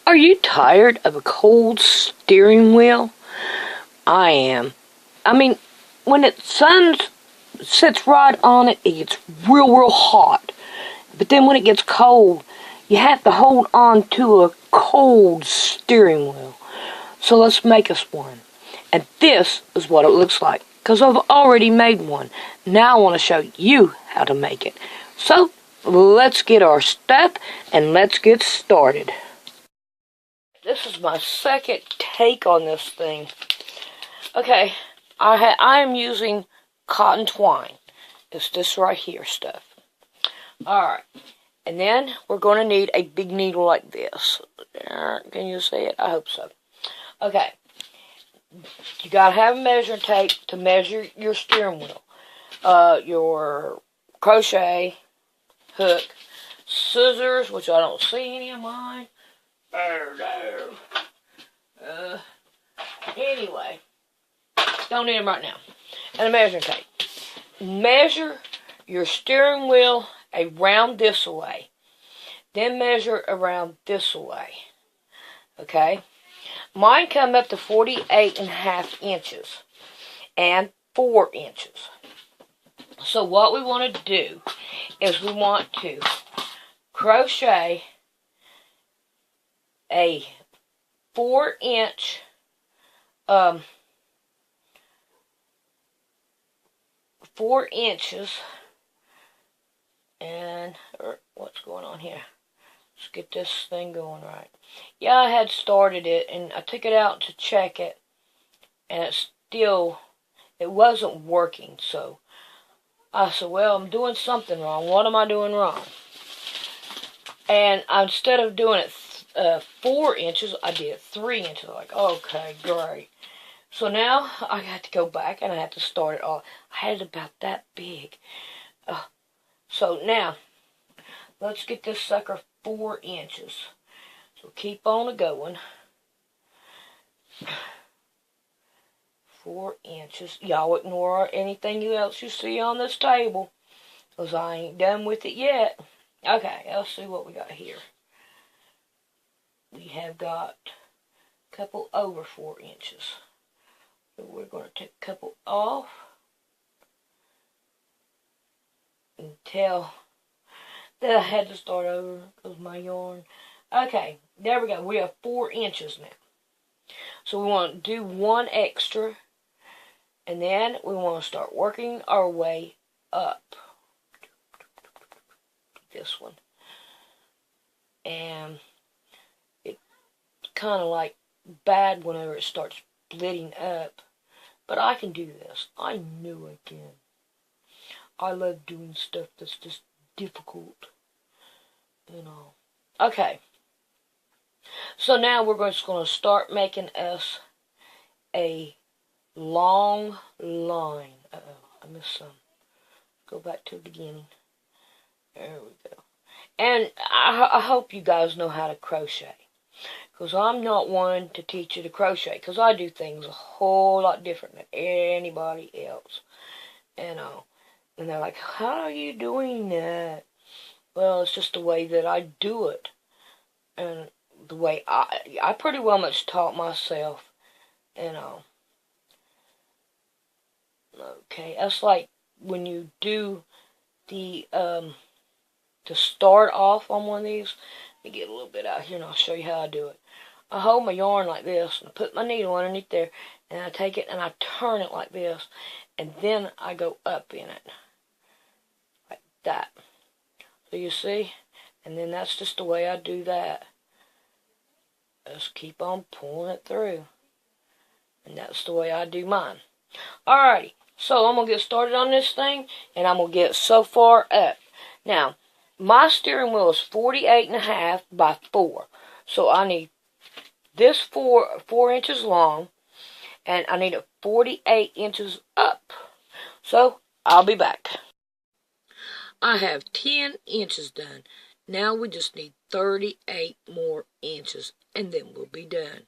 Are you tired of a cold steering wheel? I am. I mean, when the sun sits right on it, it gets real hot. But then when it gets cold, you have to hold on to a cold steering wheel. So let's make us one. And this is what it looks like, because I've already made one. Now I want to show you how to make it. So let's get our stuff and let's get started. This is my second take on this thing. Okay, I am using cotton twine. It's this right here stuff. Alright, and then we're going to need a big needle like this. Can you see it? I hope so. Okay, you got to have a measuring tape to measure your steering wheel. Your crochet hook, scissors, which I don't see any of mine. Anyway, don't need them right now. And a measuring tape. Measure your steering wheel around this way. Then measure around this way. Okay? Mine come up to 48.5 inches and 4 inches. So what we want to do is we want to crochet a 4-inch 4 inches, and what's going on here? Let's get this thing going right. Yeah, I had started it and I took it out to check it, and it wasn't working. So I said, well, I'm doing something wrong. What am I doing wrong? And instead of doing it 4 inches, I did 3 inches. Like, okay, great. So now I had to go back and I had to start it all. I had it about that big. So now, let's get this sucker 4 inches. So keep on going. 4 inches. Y'all ignore anything else you see on this table, because I ain't done with it yet. Okay, let's see what we got here. We have got a couple over 4 inches. So we're going to take a couple off until that I had to start over because my yarn. Okay, there we go. We have 4 inches now. So we want to do one extra, and then we want to start working our way up. This one. And it's kind of like bad whenever it starts splitting up. But I can do this. I know I can. I love doing stuff that's just difficult. You know. Okay. So now we're just going to start making us a long line. I missed some. Go back to the beginning. There we go. And I hope you guys know how to crochet. Because I'm not one to teach you to crochet. Because I do things a whole lot different than anybody else. And they're like, how are you doing that? Well, it's just the way that I do it. And the way I pretty well much taught myself. Okay, that's like when you do the, to start off on one of these. Let me get a little bit out here and I'll show you how I do it. I hold my yarn like this and put my needle underneath there, and I take it and I turn it like this, and then I go up in it like that. So you see, and then that's just the way I do that. Just keep on pulling it through, and that's the way I do mine. Alrighty, so I'm gonna get started on this thing, and I'm gonna get so far up. Now, my steering wheel is 48.5 by 4, so I need this 4 inches long, and I need it 48 inches up. So, I'll be back. I have 10 inches done. Now we just need 38 more inches, and then we'll be done.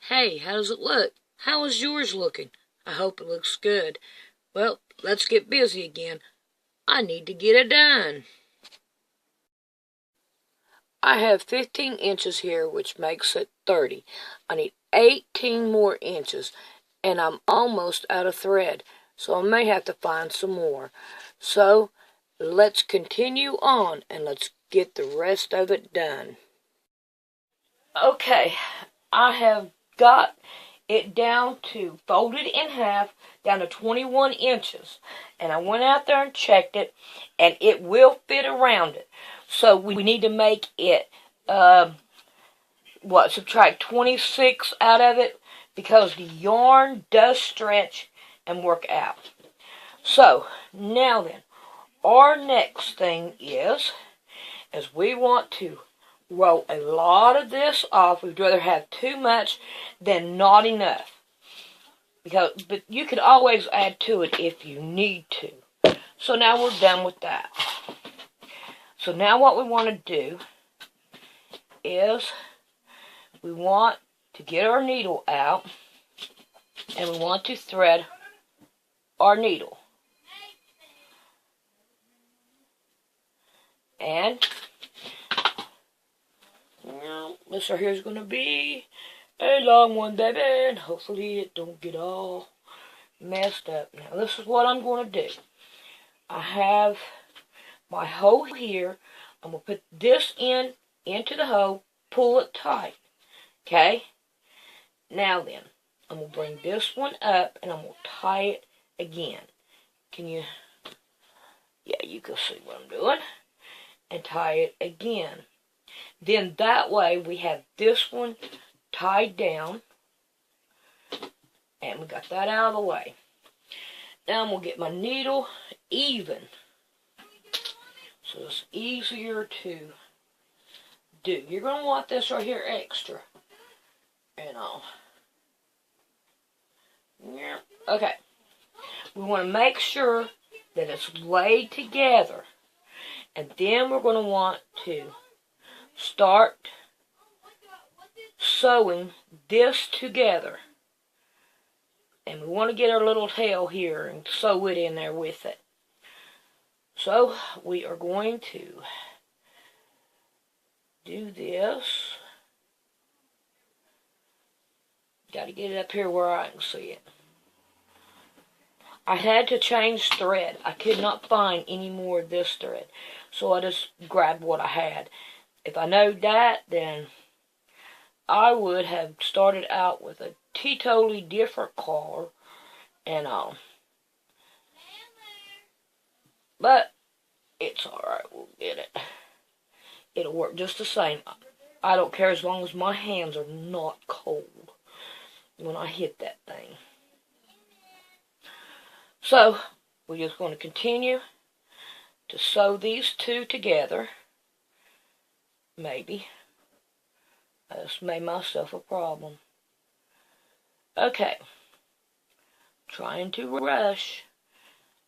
Hey, how does it look? How is yours looking? I hope it looks good. Well, let's get busy again. I need to get it done. I have 15 inches here, which makes it 30. I need 18 more inches, and I'm almost out of thread, so I may have to find some more. So, let's continue on, and let's get the rest of it done. Okay, I have got it down to, folded in half, down to 21 inches. And I went out there and checked it, and it will fit around it. So we need to make it, subtract 26 out of it, because the yarn does stretch and work out. So, now then, our next thing is we want to roll a lot of this off. We'd rather have too much than not enough. But you could always add to it if you need to. So now we're done with that. So now what we want to do is we want to get our needle out, and we want to thread our needle. And this right here is going to be a long one, baby, and hopefully it don't get all messed up. Now this is what I'm going to do. I have my hole here. I'm going to put this into the hole, pull it tight. Okay? Now then, I'm going to bring this one up, and I'm going to tie it again. Can you? Yeah, you can see what I'm doing. And tie it again. Then that way we have this one tied down. And we got that out of the way. Now I'm going to get my needle even. So it's easier to do. You're going to want this right here extra. And all. Yeah. Okay. We want to make sure that it's laid together. And then we're going to want to start sewing this together. And we want to get our little tail here and sew it in there with it. So we are going to do this. Got to get it up here where I can see it. I had to change thread. I could not find any more of this thread. So I just grabbed what I had. If I knowed that, then I would have started out with a totally different color and all. But it's alright, we'll get it. It'll work just the same. I don't care as long as my hands are not cold when I hit that thing. So, we're just going to continue to sew these two together. Maybe. I just made myself a problem. Okay. Trying to rush.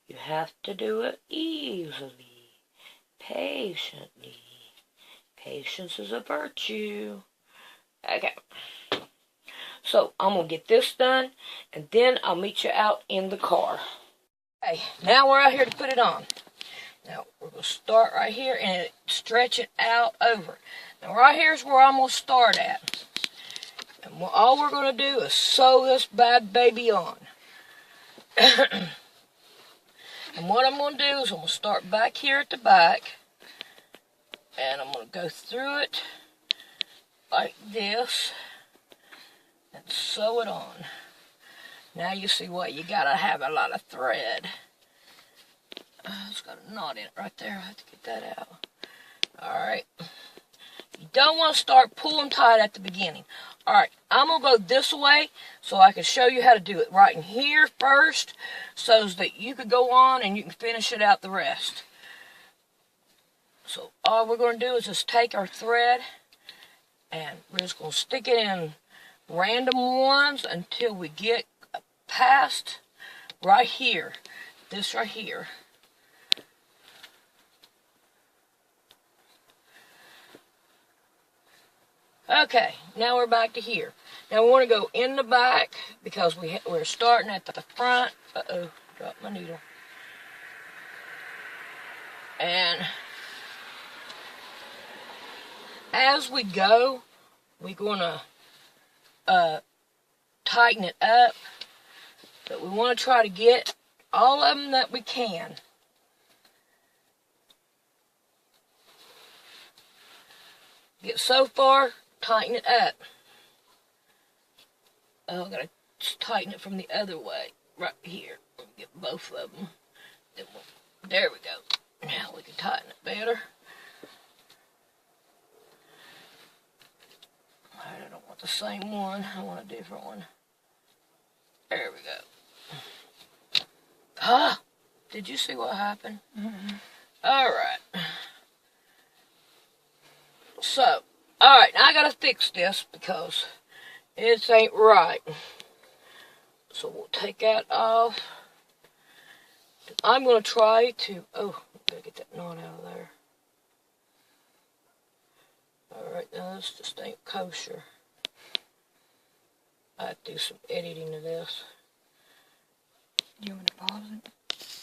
You have to do it easily. Patiently. Patience is a virtue. Okay. So, I'm going to get this done, and then I'll meet you out in the car. Okay, now we're out here to put it on. Now, we're going to start right here and stretch it out over. Now, right here is where I'm going to start at. And all we're going to do is sew this bad baby on. And what I'm going to do is I'm going to start back here at the back. And I'm going to go through it like this. And sew it on. Now you see what, you gotta have a lot of thread. It's got a knot in it right there. I have to get that out. Alright. You don't want to start pulling tight at the beginning. Alright, I'm going to go this way so I can show you how to do it right in here first, so that you could go on and you can finish it out the rest. So all we're going to do is just take our thread and we're just going to stick it in random ones until we get past right here, this right here. Okay, now we're back to here. Now we want to go in the back because we're starting at the front. Uh-oh, dropped my needle. And as we go, we're going to tighten it up. But we want to try to get all of them that we can. Get so far, tighten it up. Oh, I've got to tighten it from the other way, right here. Get both of them. There we go. Now we can tighten it better. I don't want the same one. I want a different one. There we go. Ah! Did you see what happened? Mm-hmm. Alright. So, alright, now I gotta fix this because it ain't right. So we'll take that off. I'm gonna try to, oh, gotta get that knot out of there. Alright, now this just ain't kosher. I have to do some editing of this. You want to pause it?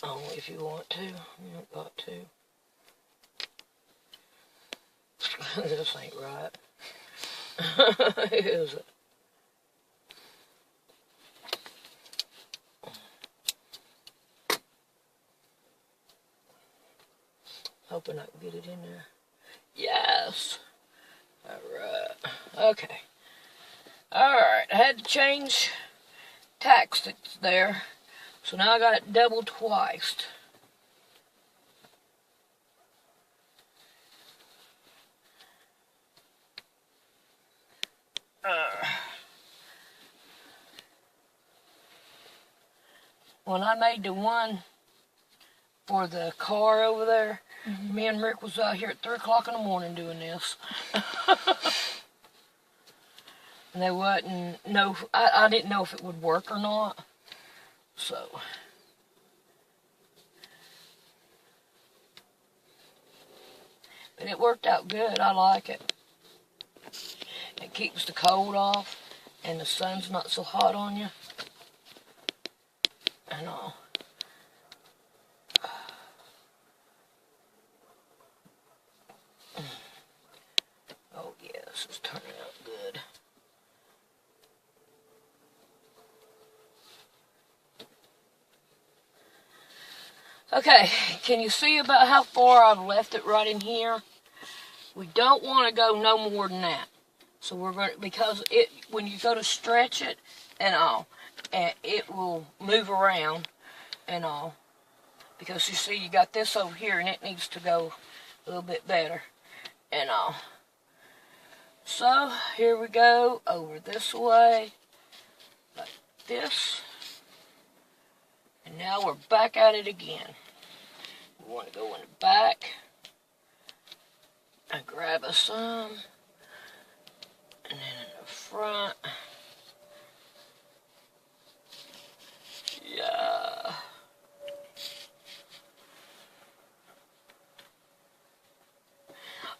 Oh, if you want to. You don't got to. This ain't right. Is it? Hoping I can get it in there. Yes. Alright. Okay. Alright. I had to change tacks that's there. So now I got it doubled twice. When I made the one for the car over there, me and Rick was out here at 3 o'clock in the morning doing this. And they wasn't know. I didn't know if it would work or not. So. But it worked out good. I like it. It keeps the cold off, and the sun's not so hot on you. And all. Oh yeah, this is turning out good. Okay, can you see about how far I've left it right in here? We don't want to go no more than that. So we're going to, because it, when you go to stretch it and all, and it will move around and all. Because you see, you got this over here and it needs to go a little bit better and all. So here we go over this way, like this. And now we're back at it again. We want to go in the back and grab us some. And then in the front. Yeah.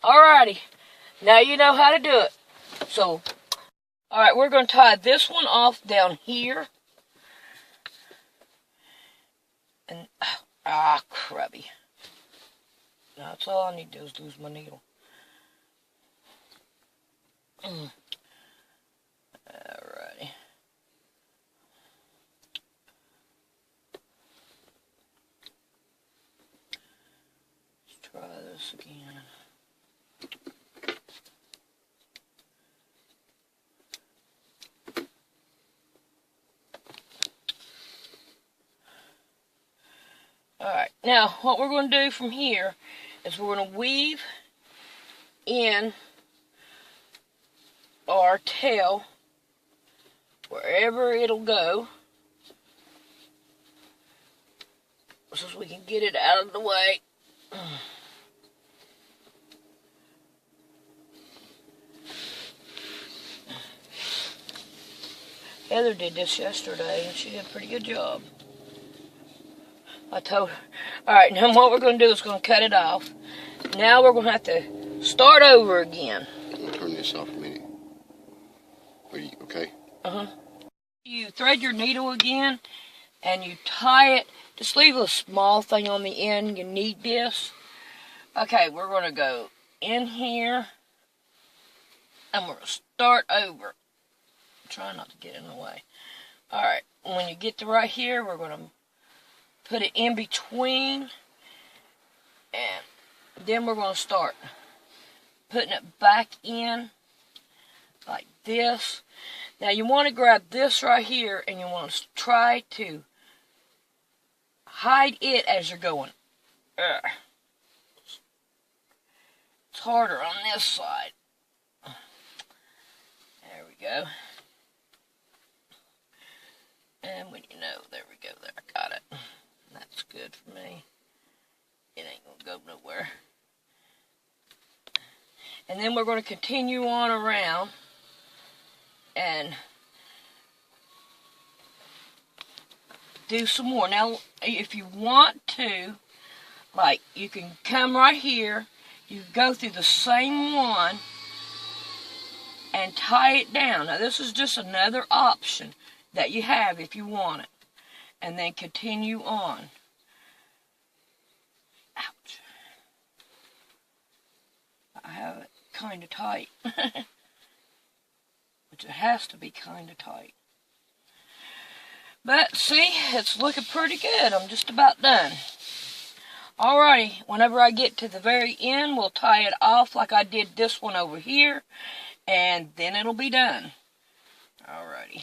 Alrighty. Now you know how to do it. So, alright, we're going to tie this one off down here. And, crabby. Now, that's all I need to do is lose my needle. Alrighty. Let's try this again. Alright, now what we're going to do from here is we're going to weave in our tail wherever it'll go, so we can get it out of the way. Heather did this yesterday and she did a pretty good job. I told her. Alright, now what we're going to do is going to cut it off. Now we're going to have to start over again. I'm going to turn this off a minute. Are you okay? Uh-huh. You thread your needle again, and you tie it. Just leave a small thing on the end. You need this. Okay, we're going to go in here. and we're going to start over. Try not to get in the way. Alright, when you get to right here, we're going to put it in between, and then we're going to start putting it back in like this. Now you want to grab this right here, and you want to try to hide it as you're going. It's harder on this side. There we go. And when you know, there we go, there, I got it. That's good for me. It ain't gonna go nowhere. And then we're going to continue on around and do some more. Now, if you want to, like, you can come right here, you go through the same one and tie it down. Now, this is just another option that you have if you want it. And then continue on. Ouch. I have it kind of tight. Which it has to be kind of tight. But see, it's looking pretty good. I'm just about done. Alrighty, whenever I get to the very end, we'll tie it off like I did this one over here. And then it'll be done. Alrighty.